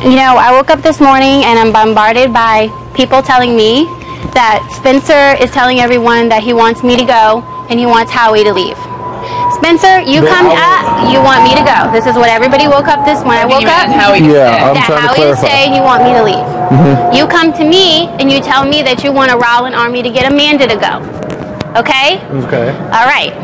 You know, I woke up this morning and I'm bombarded by people telling me that Spencer is telling everyone that he wants me to go and he wants Howie to leave. Spencer, you you want me to go. This is what everybody woke up when I woke up. Howie that Howie to stay and you want me to leave. You come to me and you tell me that you want a Rowland army to get Amanda to go. Okay? Okay. All right.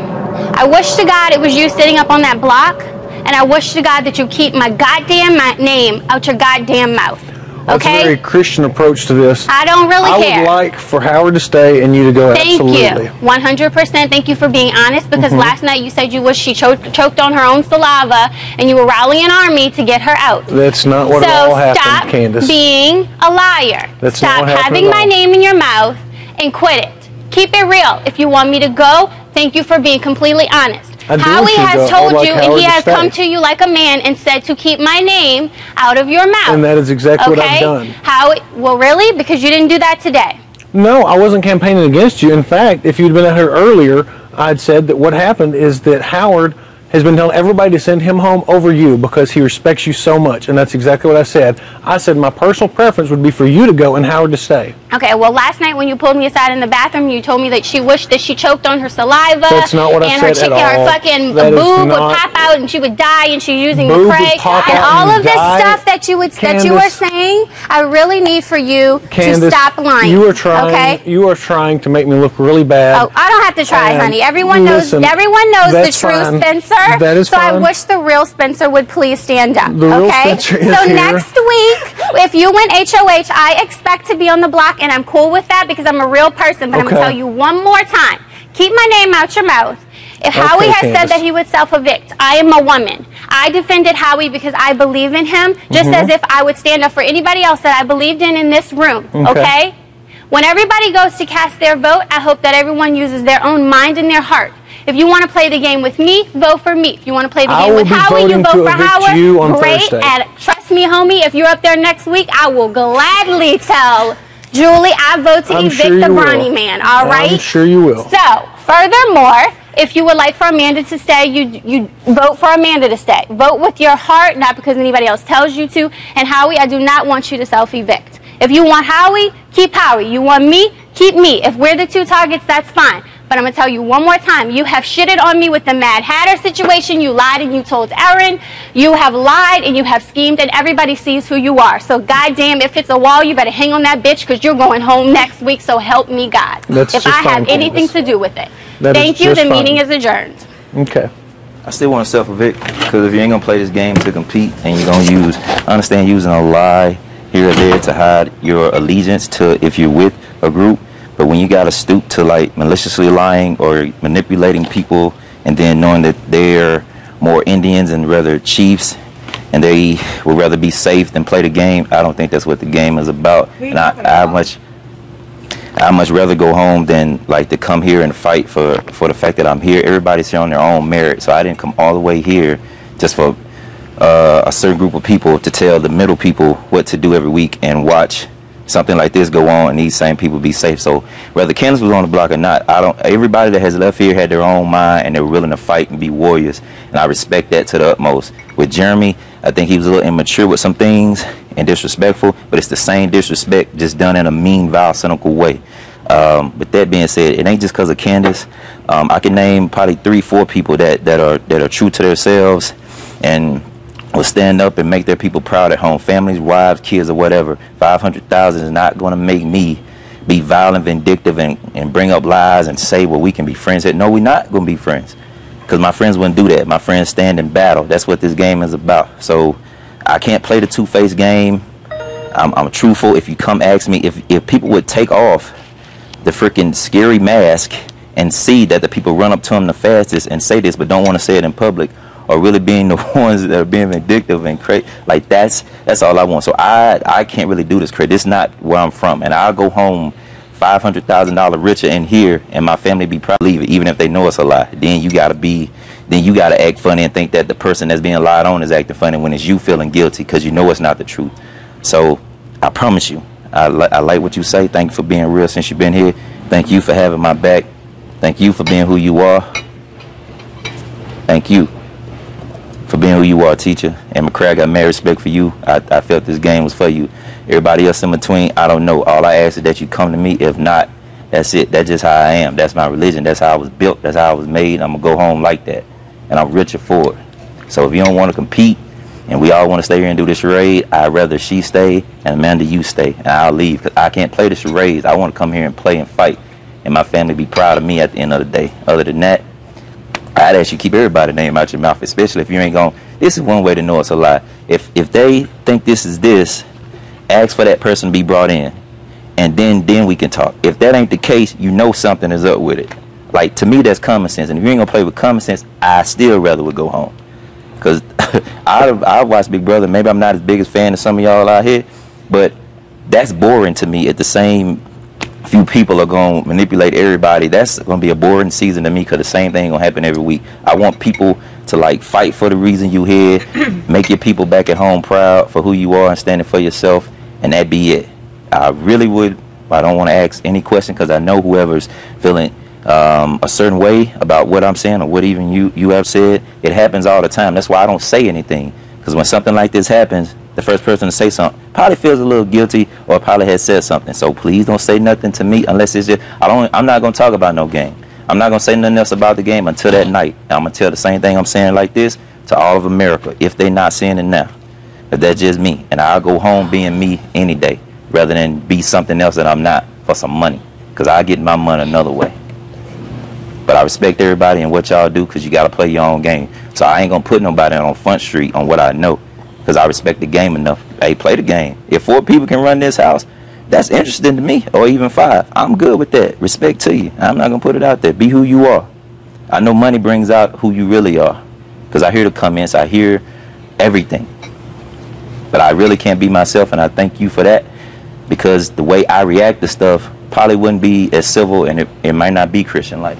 I wish to God it was you sitting up on that block, and I wish to God that you keep my goddamn name out your goddamn mouth. That's Okay? a very Christian approach to this. I don't really care. I would like for Howard to stay and you to go. Thank absolutely. you. 100%. Thank you for being honest, because last night you said you wish she choked on her own saliva and you were rallying an army to get her out. That's not what all happened, stop Candace. being a liar. That's stop not what happened having at my all. name in your mouth and quit it. Keep it real. If you want me to go, thank you for being completely honest. Howie has told you, and he has come to you like a man and said to keep my name out of your mouth. And that is exactly what I've done. Howie, well, really? Because you didn't do that today. No, I wasn't campaigning against you. In fact, if you'd been out here earlier, I'd said that what happened is that Howard has been telling everybody to send him home over you because he respects you so much. And that's exactly what I said. I said my personal preference would be for you to go and Howard to stay. Okay, well, last night when you pulled me aside in the bathroom, you told me that she wished that she choked on her saliva. That's not what I said at all. And her fucking boob would pop out and she would die and she's using the crack. And all of this stuff that you were saying, I really need for you to stop lying. You are trying, okay? You are trying to make me look really bad. Oh, I don't have to try, honey. Everyone knows the true Spencer. That is fine. So I wish the real Spencer would please stand up. The real Spencer is so here. Next week, if you win HOH, I expect to be on the block, and I'm cool with that because I'm a real person. But I'm going to tell you one more time. Keep my name out your mouth. If Howie has said that he would self-evict, I am a woman. I defended Howie because I believe in him, just as if I would stand up for anybody else that I believed in this room. Okay? When everybody goes to cast their vote, I hope that everyone uses their own mind and their heart. If you want to play the game with me, vote for me. If you want to play the game with Howie, you vote for Howard. Great. And trust me, homie, if you're up there next week, I will gladly tell Julie I vote to evict the Bronny man. All right? I'm sure you will. So, furthermore, if you would like for Amanda to stay, you vote for Amanda to stay. Vote with your heart, not because anybody else tells you to. And Howie, I do not want you to self-evict. If you want Howie, keep Howie. You want me, keep me. If we're the two targets, that's fine. But I'm going to tell you one more time. You have shitted on me with the Mad Hatter situation. You lied and you told Erin. You have lied and you have schemed, and everybody sees who you are. So goddamn, if it's a wall, you better hang on that bitch because you're going home next week. So help me God. If I have anything to do with it. Thank you. The meeting is adjourned. Okay. I still want to self-evict because if you ain't going to play this game to compete and you're going to I understand using a lie here or there to hide your allegiance to if you're with a group. But when you got to stoop to like maliciously lying or manipulating people and then knowing that they're more Indians and rather chiefs and they would rather be safe than play the game, I don't think that's what the game is about. And I much rather go home than like to come here and fight for the fact that I'm here. Everybody's here on their own merit. So I didn't come all the way here just for a certain group of people to tell the middle people what to do every week and watch something like this go on and these same people be safe. So whether Candace was on the block or not, everybody that has left here had their own mind and they're willing to fight and be warriors, and I respect that to the utmost. With Jeremy, I think he was a little immature with some things and disrespectful, but it's the same disrespect just done in a mean, vile, cynical way. But that being said, it ain't just because of Candace. I can name probably 3-4 people that are true to themselves and will stand up and make their people proud at home, families, wives, kids, or whatever. 500,000 is not going to make me be violent, vindictive, and bring up lies and say, well, we can be friends. No, we're not going to be friends because my friends wouldn't do that. My friends stand in battle. That's what this game is about. So I can't play the two-faced game. I'm truthful. If you come ask me, if people would take off the freaking scary mask and see that the people run up to them the fastest and say this but don't want to say it in public, or really being the ones that are being vindictive and crazy, like that's all I want. So I can't really do this, Craig. This is not where I'm from, and I'll go home $500,000 richer in here, and my family be proud to leave it, even if they know it's a lie. Then you gotta act funny and think that the person that's being lied on is acting funny when it's you feeling guilty because you know it's not the truth. So I promise you, I like what you say. Thank you for being real since you've been here. Thank you for having my back. Thank you for being who you are. Thank you. for being who you are, teacher. And McCray, I got mad respect for you. I felt this game was for you. Everybody else in between, I don't know. All I ask is that you come to me. If not, that's it. That's just how I am. That's my religion. That's how I was built. That's how I was made. I'm going to go home like that. And I'm richer for it. So if you don't want to compete and we all want to stay here and do the charade, I'd rather she stay and Amanda, you stay. And I'll leave because I can't play the charades. I want to come here and play and fight. And my family be proud of me at the end of the day. Other than that, I'd ask you keep everybody's name out your mouth, especially if you ain't going. This is one way to know it's a lie. If they think this is this, ask for that person to be brought in. And then we can talk. If that ain't the case, you know something is up with it. Like, to me, that's common sense. And if you ain't going to play with common sense, I still rather would go home. Because I've watched Big Brother. Maybe I'm not as big a fan as some of y'all out here. But that's boring to me. At the same few people are going to manipulate everybody. That's going to be a boring season to me because the same thing going to happen every week. I want people to, like, fight for the reason you here. Make your people back at home proud for who you are and standing for yourself. And that be it. I really would. I don't want to ask any question because I know whoever's feeling a certain way about what I'm saying or what even you have said, it happens all the time. That's why I don't say anything, because when something like this happens, the first person to say something probably feels a little guilty or probably has said something. So please don't say nothing to me unless it's just I'm not going to talk about no game. I'm not going to say nothing else about the game until that night. I'm going to tell the same thing I'm saying like this to all of America if they're not seeing it now. But that's just me, and I'll go home being me any day rather than be something else that I'm not for some money, because I get my money another way. But I respect everybody and what y'all do, because you got to play your own game. So I ain't going to put nobody on Front Street on what I know, because I respect the game enough. Hey, play the game. If 4 people can run this house, that's interesting to me, or even 5. I'm good with that. Respect to you. I'm not going to put it out there. Be who you are. I know money brings out who you really are, because I hear the comments. I hear everything. But I really can't be myself, and I thank you for that, because the way I react to stuff probably wouldn't be as civil, and it might not be Christian-like.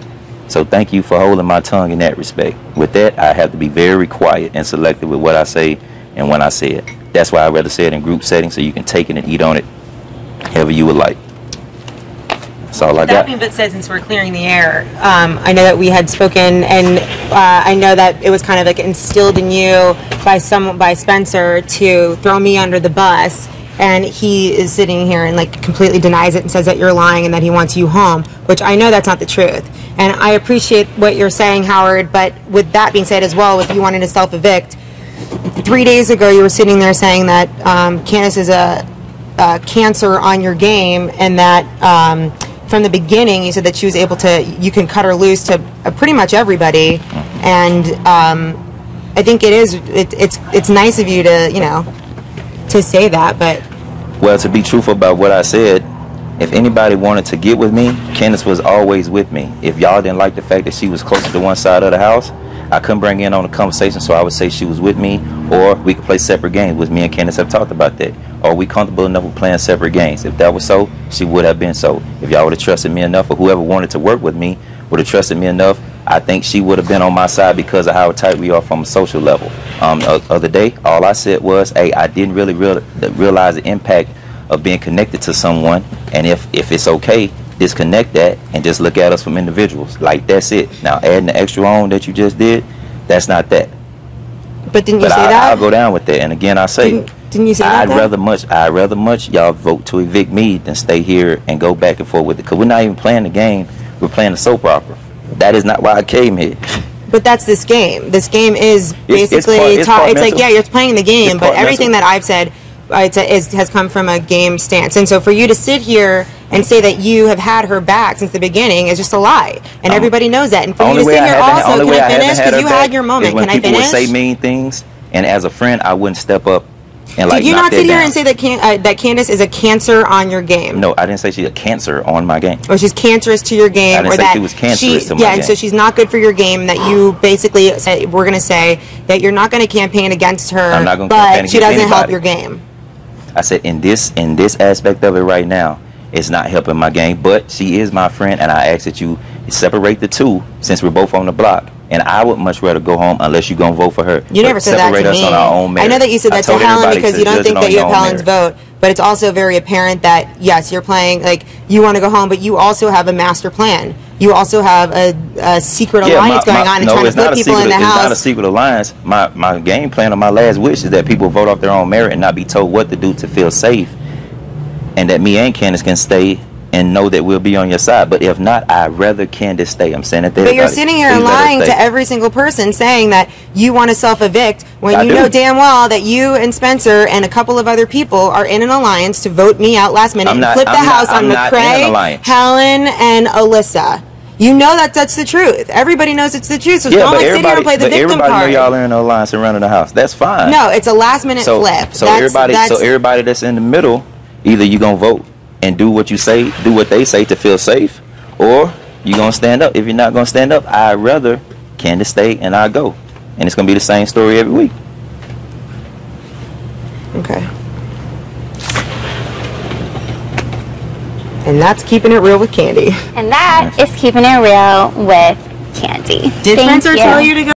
So thank you for holding my tongue in that respect. With that, I have to be very quiet and selective with what I say and when I say it. That's why I'd rather say it in group settings, so you can take it and eat on it however you would like. That's all I got. That being said, since we're clearing the air, I know that we had spoken, and I know that it was kind of like instilled in you by Spencer to throw me under the bus. And he is sitting here and like completely denies it and says that you're lying and that he wants you home, which I know that's not the truth. And I appreciate what you're saying, Howard, but with that being said as well, with you wanting to self-evict, 3 days ago you were sitting there saying that Candace is a cancer on your game, and that from the beginning you said that she was able to, you can cut her loose to pretty much everybody. And I think it's nice of you to, you know, to say that. But well, to be truthful about what I said, if anybody wanted to get with me, Candace was always with me. If y'all didn't like the fact that she was closer to one side of the house, I couldn't bring in on the conversation, so I would say she was with me, or we could play separate games, which me and Candace have talked about that. Or we comfortable enough with playing separate games. If that was so, she would have been so. If y'all would have trusted me enough, or whoever wanted to work with me would have trusted me enough, I think she would have been on my side because of how tight we are from a social level. The other day, all I said was, hey, I didn't really realize the impact of being connected to someone, and if it's okay, disconnect that and just look at us from individuals. Like, that's it. Now, adding the extra on that you just did, that's not that. But didn't you say that? I'll go down with that. And again, I say, didn't you say that? I'd rather much y'all vote to evict me than stay here and go back and forth with it. Because we're not even playing the game. We're playing the soap opera. That is not why I came here. But that's this game. This game is basically, it's like, yeah, you're playing the game, but everything that I've said has come from a game stance. And so for you to sit here and say that you have had her back since the beginning is just a lie. And everybody knows that. And for you to sit here also, can I finish? Because you had your moment. Can I finish? People would say mean things, and as a friend, I wouldn't step up. And did you not sit here and say that Candace is a cancer on your game? No, I didn't say she's a cancer on my game. Or she's cancerous to your game. I didn't say she was cancerous to my game. Yeah, so she's not good for your game. That you basically said, we're going to say that you're not going to campaign against her, I'm not going to campaign against but she doesn't anybody. help your game. I said in this aspect of it right now, it's not helping my game. But she is my friend, and I ask that you separate the two since we're both on the block. And I would much rather go home unless you're going to vote for her. You never said that to me. Us on our own merit. I know that you said that to Helen because you don't think that you have Helen's vote. But it's also very apparent that, yes, you're playing, like, you want to go home, but you also have a master plan. you also have a secret alliance going on and trying to put people in the house. It's not a secret alliance. My game plan or my last wish is that people vote off their own merit and not be told what to do to feel safe, and that me and Candace can stay and know that we'll be on your side. But if not, I'd rather Candace stay. I'm saying it there. But you're sitting here and lying to every single person, saying that you want to self-evict when you know damn well that you and Spencer and a couple of other people are in an alliance to vote me out last minute and flip the house on McCray, Helen, and Alyssa. You know that that's the truth. Everybody knows it's the truth. So don't like sit here and play the victim card. Everybody know y'all are in an alliance and running the house. That's fine. No, it's a last-minute flip. So everybody that's in the middle, either you gonna vote and do what you say, do what they say to feel safe, or you gonna stand up. If you're not gonna stand up, I'd rather Candace stay and I go, and it's gonna be the same story every week. Okay. And that's keeping it real with Candy. And that is keeping it real with Candy. Did Spencer tell you to go?